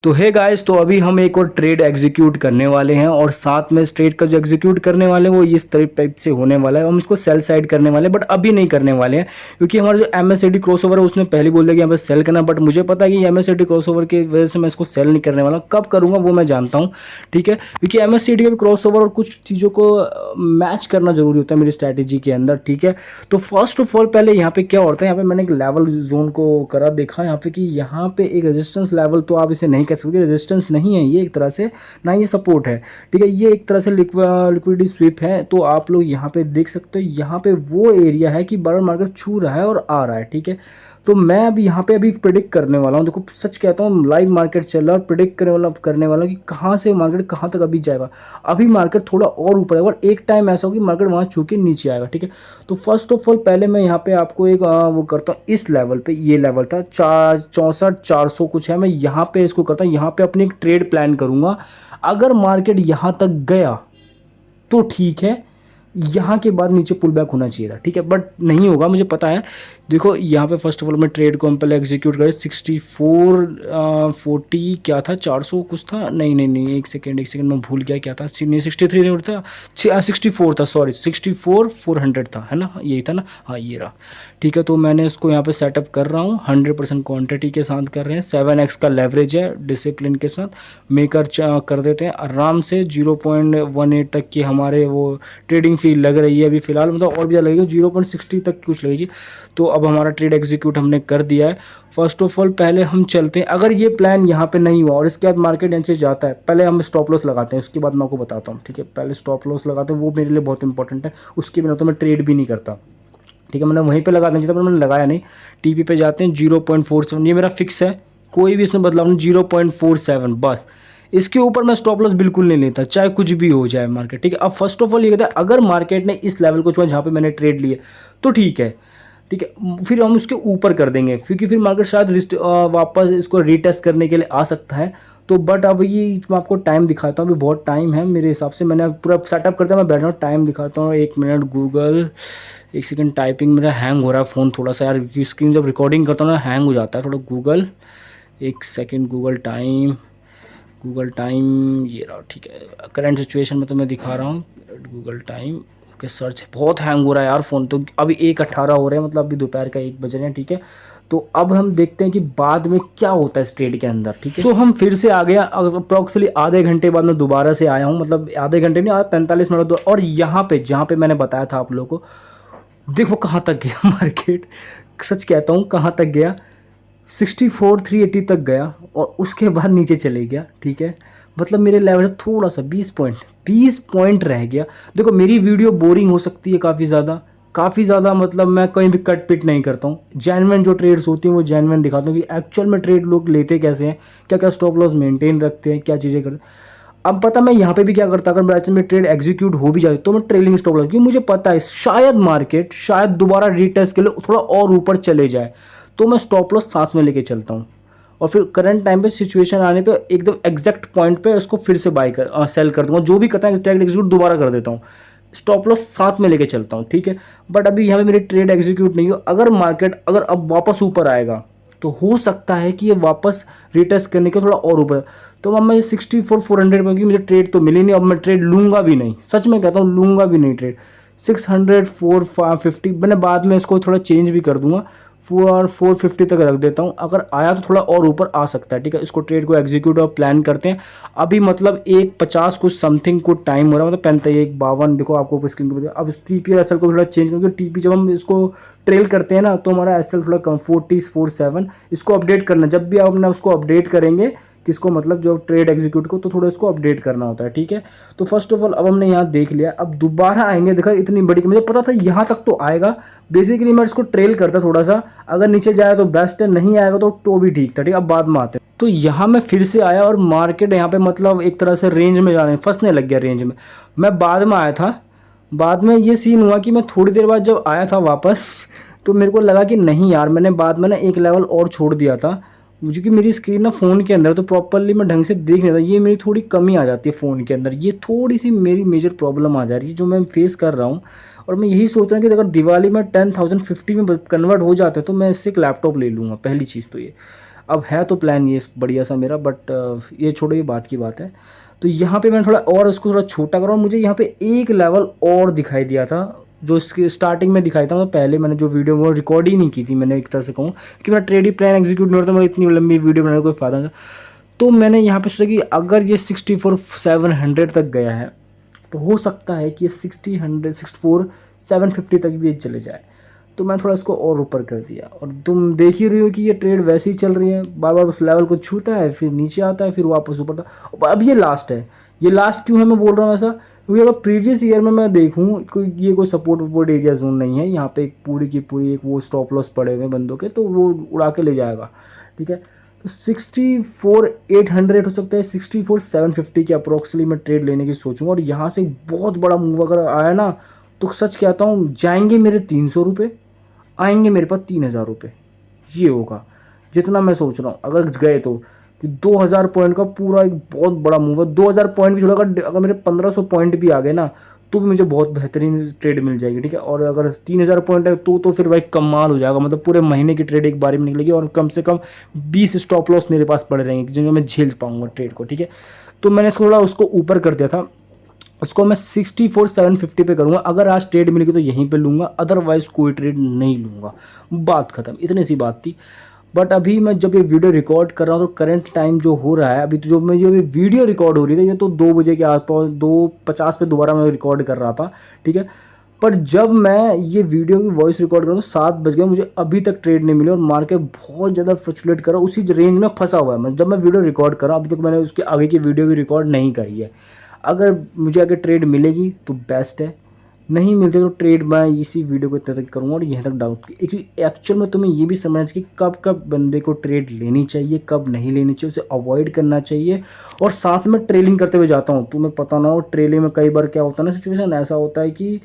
तो hey guys, तो अभी हम एक और ट्रेड एग्जीक्यूट करने वाले हैं और साथ में इस ट्रेड का जो एग्जीक्यूट करने वाले हैं वो इस टाइप से होने वाला है। हम इसको सेल साइड करने वाले हैं, बट अभी नहीं करने वाले हैं क्योंकि हमारा जो MACD क्रॉसओवर है उसने पहले बोल दिया कि यहाँ पे सेल करना। बट मुझे पता है कि MACD क्रॉसओवर की वजह से मैं इसको सेल नहीं करने वाला। कब करूँगा वो मैं जानता हूँ, ठीक है, क्योंकि MACD का भी क्रॉसओवर और कुछ चीज़ों को मैच करना जरूरी होता है मेरी स्ट्रैटेजी के अंदर, ठीक है। तो फर्स्ट ऑफ ऑल पहले यहाँ पे क्या होता है, यहाँ पे मैंने एक लेवल जोन को करा देखा यहाँ पे कि यहाँ पे एक रेजिस्टेंस लेवल, तो आप इसे नहीं कह सकते, रेजिस्टेंस नहीं है ये एक तरह से, ना ये सपोर्ट है, ठीक है। ये एक तरह से लिक्विडिटी स्वीप है। तो आप लोग यहाँ पे देख सकते हो, यहाँ पे वो एरिया है कि बड़ा मार्केट छू रहा है और आ रहा है, ठीक है। तो मैं अभी यहाँ पे अभी प्रिडिक्ट करने वाला हूँ। देखो सच कहता हूँ, लाइव मार्केट चल रहा है और प्रिडिक्ट करने वाला हूँ कि कहाँ से मार्केट कहाँ तक अभी जाएगा। अभी मार्केट थोड़ा और ऊपर है और एक टाइम ऐसा हो कि मार्केट वहाँ छू के नीचे आएगा, ठीक है। तो फर्स्ट ऑफ ऑल पहले मैं यहाँ पे आपको एक वो करता हूँ, इस लेवल पे, ये लेवल था 64,400 कुछ है, मैं यहाँ पे इसको करता हूँ, यहाँ पे अपनी एक ट्रेड प्लान करूँगा। अगर मार्केट यहाँ तक गया तो ठीक है, यहाँ के बाद नीचे पुल बैक होना चाहिए था, ठीक है, बट नहीं होगा, मुझे पता है। देखो यहाँ पे फर्स्ट ऑफ ऑल मैं ट्रेड को हम पहले एग्जीक्यूट करें। 64 40 क्या था, 400 कुछ था, नहीं, एक सेकेंड मैं भूल गया क्या था, नहीं 63 नहीं था, 64 था, सॉरी 64,400 था, है ना, यही था ना, हाँ ये रहा, ठीक है। तो मैंने इसको यहाँ पे सेटअप कर रहा हूँ, 100% क्वान्टिटी के साथ कर रहे हैं, 7x का लेवरेज है, डिसिप्लिन के साथ मेकर कर देते हैं आराम से। 0.18 तक की हमारे वो ट्रेडिंग फी लग रही है अभी फ़िलहाल, मतलब और भी ज़्यादा लगेगी, 0.60 तक कुछ लगेगी। तो अब हमारा ट्रेड एग्जीक्यूट हमने कर दिया है। फर्स्ट ऑफ ऑल पहले हम चलते हैं, अगर ये प्लान यहाँ पे नहीं हुआ और इसके बाद मार्केट यहाँ से जाता है, पहले हम स्टॉप लॉस लगाते हैं, उसके बाद मैं आपको बताता हूँ, ठीक है। पहले स्टॉप लॉस लगाते हैं, वो मेरे लिए बहुत इंपॉर्टेंट है, उसके बिना तो मैं ट्रेड भी नहीं करता, ठीक है। मैंने वहीं पे लगा देना चाहिए था, पर मैंने लगाया नहीं। TP पे जाते हैं, 0.47 ये मेरा फिक्स है, कोई भी इसमें बदलाव नहीं, 0.47 बस। इसके ऊपर मैं स्टॉप लॉस बिल्कुल नहीं लेता, चाहे कुछ भी हो जाए मार्केट, ठीक है। अब फर्स्ट ऑफ ऑल ये कहता है, अगर मार्केट ने इस लेवल को छुआ जहाँ पे मैंने ट्रेड लिए तो ठीक है, ठीक है, फिर हम उसके ऊपर कर देंगे, क्योंकि फिर मार्केट शायद वापस इसको रीटेस्ट करने के लिए आ सकता है। तो बट अब ये मैं आपको टाइम दिखाता हूँ, अभी बहुत टाइम है मेरे हिसाब से, मैंने पूरा सेटअप करता हूँ, मैं बैठ रहा हूँ, टाइम दिखाता हूँ, 1 मिनट गूगल, एक सेकंड, टाइपिंग मेरा हैंग हो रहा है फ़ोन थोड़ा सा यार, क्योंकि स्क्रीन जब रिकॉर्डिंग करता हूँ ना हैंग हो जाता है थोड़ा। गूगल, एक सेकंड, गूगल टाइम ये रहा, ठीक है। करंट सिचुएशन में तो मैं दिखा रहा हूँ, गूगल टाइम ओके, सर्च बहुत हैंग हो रहा है यार फ़ोन। तो अभी 1:18 हो रहे हैं, मतलब अभी दोपहर का 1 बज रहे हैं, ठीक है। तो अब हम देखते हैं कि बाद में क्या होता है इस ट्रेड के अंदर, ठीक है। तो हम फिर से आ गया, अप्रोक्सीमेटली आधे घंटे बाद मैं दोबारा से आया हूँ, मतलब आधे घंटे नहीं, 45 मिनट। और यहाँ पे जहाँ पे मैंने बताया था आप लोगों को, देखो कहाँ तक गया मार्केट, सच कहता हूँ कहाँ तक गया, 64,380 तक गया और उसके बाद नीचे चले गया, ठीक है। मतलब मेरे लेवल से थोड़ा सा 20 पॉइंट रह गया। देखो मेरी वीडियो बोरिंग हो सकती है काफ़ी ज़्यादा, मतलब मैं कहीं भी कट पिट नहीं करता हूँ, जेन्युइन जो ट्रेड्स होती हैं वो जेन्युइन दिखाता हूँ कि एक्चुअल में ट्रेड लोग लेते कैसे हैं, क्या क्या स्टॉप लॉस मेंटेन रखते हैं, क्या चीज़ें करते हैं। अब पता मैं यहाँ पे भी क्या करता, अगर मेरा में ट्रेड एग्जीक्यूट हो भी जाए तो मैं ट्रेलिंग स्टॉप लगा, क्योंकि मुझे पता है शायद मार्केट दोबारा रीटेस्ट के लिए थोड़ा और ऊपर चले जाए, तो मैं स्टॉप लॉस साथ में लेके चलता हूँ। और फिर करंट टाइम पे सिचुएशन आने पे एकदम एग्जैक्ट पॉइंट पे उसको फिर से सेल कर दूंगा, जो भी करता है ट्रेड एग्जीक्यूट दोबारा कर देता हूँ, स्टॉप लॉस साथ में लेके चलता हूँ, ठीक है। बट अभी यहाँ पे मेरी ट्रेड एग्जीक्यूट नहीं हो, अगर मार्केट अगर अब वापस ऊपर आएगा तो हो सकता है कि ये वापस रिटेस्ट करने के थोड़ा और ऊपर। तो अब मैं 64,400 में, मुझे ट्रेड तो मिली नहीं, अब मैं ट्रेड लूँगा भी नहीं, सच में कहता हूँ लूँगा भी नहीं ट्रेड। 604,550 मैंने बाद में इसको थोड़ा चेंज भी कर दूंगा, 450 तक रख देता हूँ, अगर आया तो थोड़ा और ऊपर आ सकता है, ठीक है। इसको ट्रेड को एग्जीक्यूट और प्लान करते हैं। अभी मतलब 1:50 कुछ समथिंग को टाइम हो रहा है, मतलब 45 देखो आपको स्क्रीन पर। अब इस TP और SL को थोड़ा चेंज करके, TP जब हम इसको ट्रेल करते हैं ना तो हमारा SL थोड़ा कम 4047, इसको अपडेट करना, जब भी आप अपना उसको अपडेट करेंगे किसको, मतलब जो ट्रेड एग्जीक्यूट को, तो थोड़ा इसको अपडेट करना होता है, ठीक है। तो फर्स्ट ऑफ ऑल अब हमने यहाँ देख लिया, अब दोबारा आएंगे, देखा इतनी बड़ी, मुझे पता था यहाँ तक तो आएगा, बेसिकली मैं इसको ट्रेल करता थोड़ा सा, अगर नीचे जाए तो बेस्ट है, नहीं आएगा तो भी ठीक था, ठीक है। अब बाद में आते हैं, तो यहाँ मैं फिर से आया और मार्केट यहाँ पे मतलब एक तरह से रेंज में जाने फंसने लग गया रेंज में। मैं बाद में आया था, बाद में ये सीन हुआ कि मैं थोड़ी देर बाद जब आया था वापस, तो मेरे को लगा कि नहीं यार, मैंने बाद में ना एक लेवल और छोड़ दिया था, क्योंकि मेरी स्क्रीन ना फ़ोन के अंदर तो प्रॉपरली मैं ढंग से देख नहीं था, ये मेरी थोड़ी कमी आ जाती है फ़ोन के अंदर, ये थोड़ी सी मेरी मेजर प्रॉब्लम आ जा रही है जो मैं फेस कर रहा हूँ। और मैं यही सोच रहा हूँ कि अगर दिवाली में 10,050 में कन्वर्ट हो जाता है तो मैं इससे एक लैपटॉप ले लूँगा, पहली चीज़ तो ये। अब है तो प्लान ये बढ़िया सा मेरा, बट ये छोड़ो, ये बात की बात है। तो यहाँ पे मैंने थोड़ा और उसको थोड़ा छोटा करा और मुझे यहाँ पे एक लेवल और दिखाई दिया था, जो इसके स्टार्टिंग में दिखाई था। मतलब पहले मैंने जो वीडियो वो रिकॉर्ड ही नहीं की थी मैंने, एक तरह से कहूँ कि मेरा ट्रेड ही प्लान एग्जीक्यूट नहीं होता, मैं इतनी लंबी वीडियो बनाने का कोई फ़ायदा नहीं था। तो मैंने यहाँ पे सोचा कि अगर ये 64,700 तक गया है तो हो सकता है कि ये 64,750 तक भी ये चले जाए। तो मैं थोड़ा इसको और ऊपर कर दिया, और तुम देख ही रही हो कि ये ट्रेड वैसे ही चल रही है, बार बार उस लेवल को छूता है, फिर नीचे आता है, फिर वापस ऊपर था। अब ये लास्ट है। ये लास्ट क्यों है मैं बोल रहा हूँ ऐसा, क्योंकि अगर प्रीवियस ईयर में मैं देखूँ ये कोई सपोर्ट वपोर्ट एरिया जोन नहीं है, यहाँ पे एक पूरी की पूरी एक वो स्टॉप लॉस पड़े हुए बंदों के, तो वो उड़ा के ले जाएगा, ठीक है। तो 64,800 हो सकता है, 64,750 के अप्रोक्सली मैं ट्रेड लेने की सोचूंगा। और यहाँ से बहुत बड़ा मूव अगर आया ना, तो सच कहता हूँ जाएंगे मेरे 300 रुपये, आएंगे मेरे पास 3,000 रुपये। ये होगा जितना मैं सोच रहा हूँ अगर गए तो, कि 2,000 पॉइंट का पूरा एक बहुत बड़ा मूव है। 2,000 पॉइंट भी छोड़ा, अगर मेरे 1,500 पॉइंट भी आ गए ना तो भी मुझे बहुत बेहतरीन ट्रेड मिल जाएगी, ठीक है। और अगर 3,000 पॉइंट है तो फिर भाई कमाल हो जाएगा, मतलब पूरे महीने की ट्रेड एक बारी में निकलेगी, और कम से कम 20 स्टॉप लॉस मेरे पास पड़े रहेंगे जिनको मैं झेल पाऊंगा ट्रेड को, ठीक है। तो मैंने थोड़ा उसको ऊपर कर दिया था, उसको मैं 64,750 पे करूँगा। अगर आज ट्रेड मिलेगी तो यहीं पे लूँगा, अदरवाइज़ कोई ट्रेड नहीं लूँगा, बात ख़त्म, इतनी सी बात थी। बट अभी मैं जब ये वीडियो रिकॉर्ड कर रहा हूँ तो करंट टाइम जो हो रहा है अभी, तो जो मैं जो वीडियो रिकॉर्ड हो रही थी ये तो 2 बजे के आसपास, 2:50 पे दोबारा मैं रिकॉर्ड कर रहा था, ठीक है। पर जब मैं ये वीडियो की वॉइस रिकॉर्ड कर रहा हूँ 7 बज गए, मुझे अभी तक ट्रेड नहीं मिली और मार्केट बहुत ज़्यादा फ्लक्चुएट कर रहा है, उसी रेंज में फंसा हुआ है। मैं जब मैं वीडियो रिकॉर्ड कर रहा हूँ, अभी तक मैंने उसके आगे की वीडियो भी रिकॉर्ड नहीं करी है। अगर मुझे अगर ट्रेड मिलेगी तो बेस्ट है, नहीं मिलते तो ट्रेड मैं इसी वीडियो को इतना तक करूँगा और यहीं तक डाउट। एक्चुअल में तुम्हें ये भी समझना चाहिए कि कब कब बंदे को ट्रेड लेनी चाहिए, कब नहीं लेनी चाहिए, उसे अवॉइड करना चाहिए। और साथ में ट्रेलिंग करते हुए जाता हूँ, तुम्हें पता ना हो ट्रेलिंग में कई बार क्या होता है ना, सिचुएशन ऐसा होता है कि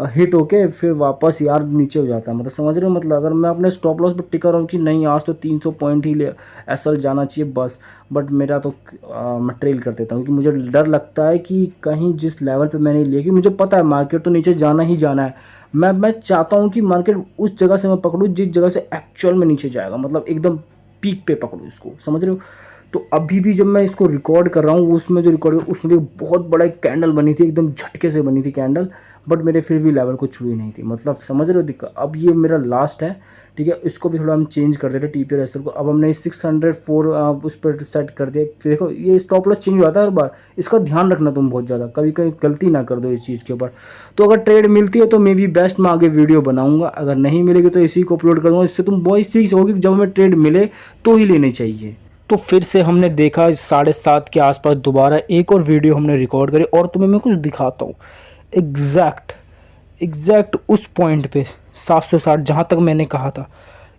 हिट होके फिर वापस यार नीचे हो जाता है, मतलब समझ रहे हो। मतलब अगर मैं अपने स्टॉप लॉस पर टिका रहा हूँ कि नहीं आज तो 300 पॉइंट ही ले एसएल जाना चाहिए बस, बट मेरा तो मैं ट्रेल कर देता हूँ, क्योंकि मुझे डर लगता है कि कहीं जिस लेवल पे मैंने लिया, कि मुझे पता है मार्केट तो नीचे जाना ही जाना है, मैं चाहता हूँ कि मार्केट उस जगह से मैं पकड़ूँ जिस जगह से एक्चुअल में नीचे जाएगा, मतलब एकदम पीक पे पकड़ूँ इसको, समझ रहे हो। तो अभी भी जब मैं इसको रिकॉर्ड कर रहा हूँ, उसमें जो रिकॉर्ड उसमें भी बहुत बड़ा एक कैंडल बनी थी, एकदम झटके से बनी थी कैंडल, बट मेरे फिर भी लेवल को छुई नहीं थी, मतलब समझ रहे हो दिक्कत। अब ये मेरा लास्ट है, ठीक है। इसको भी थोड़ा हम चेंज कर देते टीपी रेसर को। अब हमने 604 उस पर सेट कर दिया। फिर देखो ये स्टॉप लॉस चेंज होता है हर बार, इसका ध्यान रखना तुम बहुत ज़्यादा, कभी कभी गलती ना कर दो इस चीज़ के ऊपर। तो अगर ट्रेड मिलती है तो मे बी बेस्ट मैं आगे वीडियो बनाऊंगा, अगर नहीं मिलेगी तो इसी को अपलोड कर दूँगा। इससे तुम बहुत सीख सकोगे कि जब हमें ट्रेड मिले तो ही लेनी चाहिए। तो फिर से हमने देखा 7:30 के आसपास दोबारा एक और वीडियो हमने रिकॉर्ड करी, और तुम्हें मैं कुछ दिखाता हूँ एग्जैक्ट उस पॉइंट पे 760 जहाँ तक मैंने कहा था,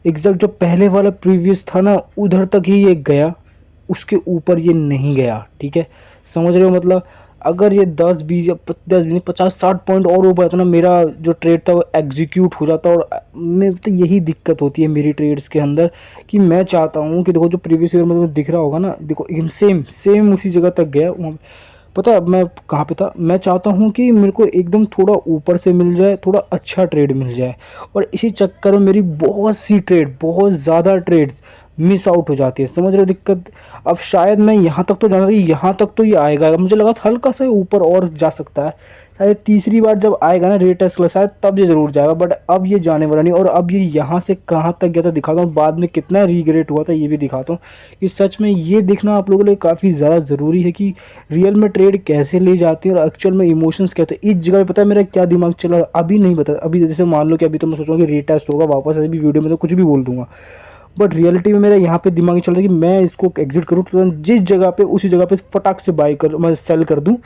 एग्जैक्ट जो पहले वाला प्रीवियस था ना उधर तक ही ये गया, उसके ऊपर ये नहीं गया, ठीक है। समझ रहे हो, मतलब अगर ये 10-20 या 10-20 50-60 पॉइंट और ऊपर था ना, मेरा जो ट्रेड था वो एग्जीक्यूट हो जाता। और मैं तो यही दिक्कत होती है मेरी ट्रेड्स के अंदर, कि मैं चाहता हूँ कि देखो जो प्रीवियस ईयर में तुम्हें दिख रहा होगा ना, देखो सेम उसी जगह तक गया वहाँ। पता है मैं कहाँ पे था, मैं चाहता हूँ कि मेरे को एकदम थोड़ा ऊपर से मिल जाए, थोड़ा अच्छा ट्रेड मिल जाए, और इसी चक्कर में मेरी बहुत ज़्यादा ट्रेड्स मिस आउट हो जाती है, समझ रहे हो दिक्कत। अब शायद मैं यहाँ तक तो जाना था, यहाँ तक तो ये आएगा, मुझे लगा था हल्का सा ऊपर और जा सकता है, शायद तीसरी बार जब आएगा ना रीटेस्ट क्लास शायद तब ये ज़रूर जाएगा, बट अब ये जाने वाला नहीं। और अब ये यहाँ से कहाँ तक गया था दिखाता हूँ, बाद में कितना रिग्रेट हुआ था ये भी दिखाता हूँ, कि सच में ये देखना आप लोगों के लिए काफ़ी ज़्यादा ज़रूरी है कि रियल में ट्रेड कैसे ले जाती है और एक्चुअल में इमोशंस क्या होते हैं। इस जगह पे पता है मेरा क्या दिमाग चला अभी नहीं पता। अभी जैसे मान लो कि अभी तो मैं सोच रहा हूँ कि रीटेस्ट होगा वापस, अभी वीडियो में तो कुछ भी बोल दूंगा, बट रियलिटी में मेरा यहाँ पे दिमाग चल रहा है कि मैं इसको एग्जिट करूँ तो जिस जगह पे उसी जगह पे फटाक से बाई कर मैं सेल कर दूँ।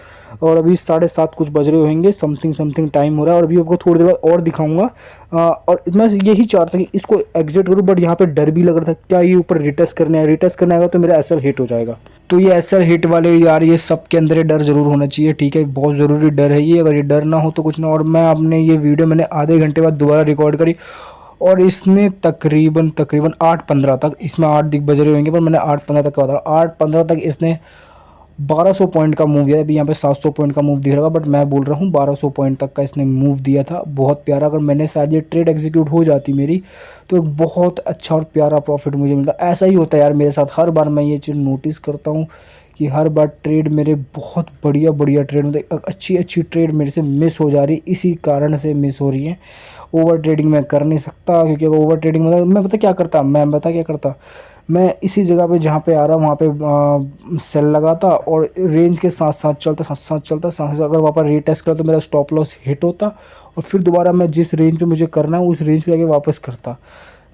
और अभी 7:30 कुछ बज रहे होंगे, समथिंग टाइम हो रहा है, और अभी आपको थोड़ी देर बाद और दिखाऊंगा। और मैं यही चाहता था कि इसको एग्जिट करूँ, बट यहाँ पे डर भी लग रहा था क्या ये ऊपर रिटेस्ट करने आएगा तो मेरा एसएल हिट हो जाएगा। तो ये एसएल हिट वाले यार, ये सबके अंदर ये डर जरूर होना चाहिए, ठीक है, बहुत ज़रूरी डर है ये। अगर ये डर ना हो तो कुछ ना। और मैं अपने ये वीडियो मैंने आधे घंटे बाद दोबारा रिकॉर्ड करी, और इसने तकरीबन 8:15 तक, इसमें 8 बज रहे होंगे पर मैंने 8:15 तक का बता, 8:15 तक इसने 1200 पॉइंट का मूव दिया। अभी यहाँ पे 700 पॉइंट का मूव दिख रहा होगा, बट मैं बोल रहा हूँ 1200 पॉइंट तक का इसने मूव दिया था। बहुत प्यारा। अगर मैंने शायद ये ट्रेड एग्जीक्यूट हो जाती मेरी, तो एक बहुत अच्छा और प्यारा प्रॉफिट मुझे मिलता। ऐसा ही होता है यार मेरे साथ, हर बार मैं ये चीज़ नोटिस करता हूँ कि हर बार ट्रेड मेरे बहुत बढ़िया बढ़िया ट्रेड मतलब अच्छी अच्छी ट्रेड मेरे से मिस हो जा रही है। इसी कारण से मिस हो रही है। ओवर ट्रेडिंग मैं कर नहीं सकता, क्योंकि अगर ओवर ट्रेडिंग मतलब मैं पता क्या करता, मैं इसी जगह पे जहाँ पे आ रहा हूँ वहाँ पे सेल लगाता और रेंज के साथ साथ चलता अगर वहाँ पर रीटेस्ट करता तो मेरा स्टॉप लॉस हिट होता, और फिर दोबारा मैं जिस रेंज पे मुझे करना है उस रेंज पे आके वापस करता।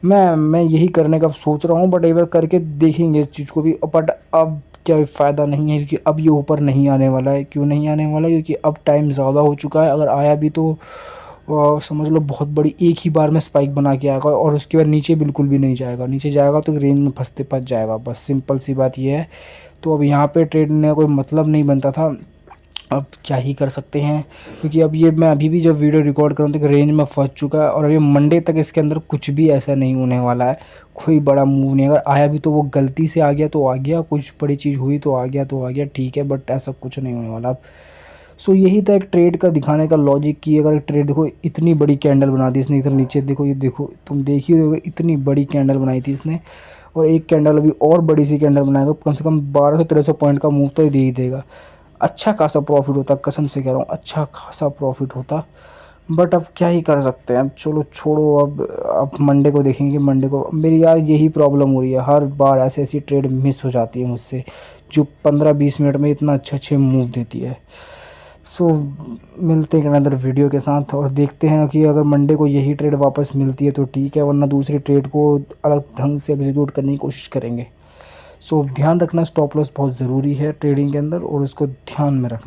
मैं यही करने का सोच रहा हूँ, बट एक बार करके देखेंगे इस चीज़ को भी। बट अब क्या फ़ायदा नहीं है, क्योंकि अब ये ऊपर नहीं आने वाला है। क्यों नहीं आने वाला है? क्योंकि अब टाइम ज़्यादा हो चुका है। अगर आया भी तो समझ लो बहुत बड़ी एक ही बार में स्पाइक बना के आएगा, और उसके बाद नीचे बिल्कुल भी नहीं जाएगा। नीचे जाएगा तो रेंज में फंस जाएगा, बस सिंपल सी बात ये है। तो अब यहाँ पे ट्रेड में कोई मतलब नहीं बनता था। अब क्या ही कर सकते हैं, क्योंकि अब ये मैं अभी भी जब वीडियो रिकॉर्ड कर रहा हूँ तो रेंज में फंस चुका है, और अभी मंडे तक इसके अंदर कुछ भी ऐसा नहीं होने वाला है। कोई बड़ा मूव नहीं, अगर आया भी तो वो गलती से आ गया तो आ गया, कुछ बड़ी चीज़ हुई तो आ गया, ठीक है, बट ऐसा कुछ नहीं होने वाला अब। सो यही था एक ट्रेड का दिखाने का लॉजिक, की अगर ट्रेड देखो इतनी बड़ी कैंडल बना दी इसने। इधर नीचे देखो, ये देखो, तुम देख ही रहोगे, इतनी बड़ी कैंडल बनाई थी इसने, और एक कैंडल अभी और बड़ी सी कैंडल बनाएगा, कम से कम 1200-1300 पॉइंट का मूव तो ये दे ही देगा। अच्छा खासा प्रॉफिट होता, कसम से कह रहा हूँ, अच्छा खासा प्रॉफिट होता। बट अब क्या ही कर सकते हैं, अब चलो छोड़ो। अब मंडे को देखेंगे। मंडे को मेरी यार यही प्रॉब्लम हो रही है, हर बार ऐसी ऐसी ट्रेड मिस हो जाती है मुझसे, जो 15-20 मिनट में इतना अच्छे अच्छे मूव देती है। सो मिलते हैं अनदर वीडियो के साथ, और देखते हैं कि अगर मंडे को यही ट्रेड वापस मिलती है तो ठीक है, वरना दूसरी ट्रेड को अलग ढंग से एग्जीक्यूट करने की कोशिश करेंगे। सो ध्यान रखना, स्टॉप लॉस बहुत ज़रूरी है ट्रेडिंग के अंदर, और उसको ध्यान में रखना।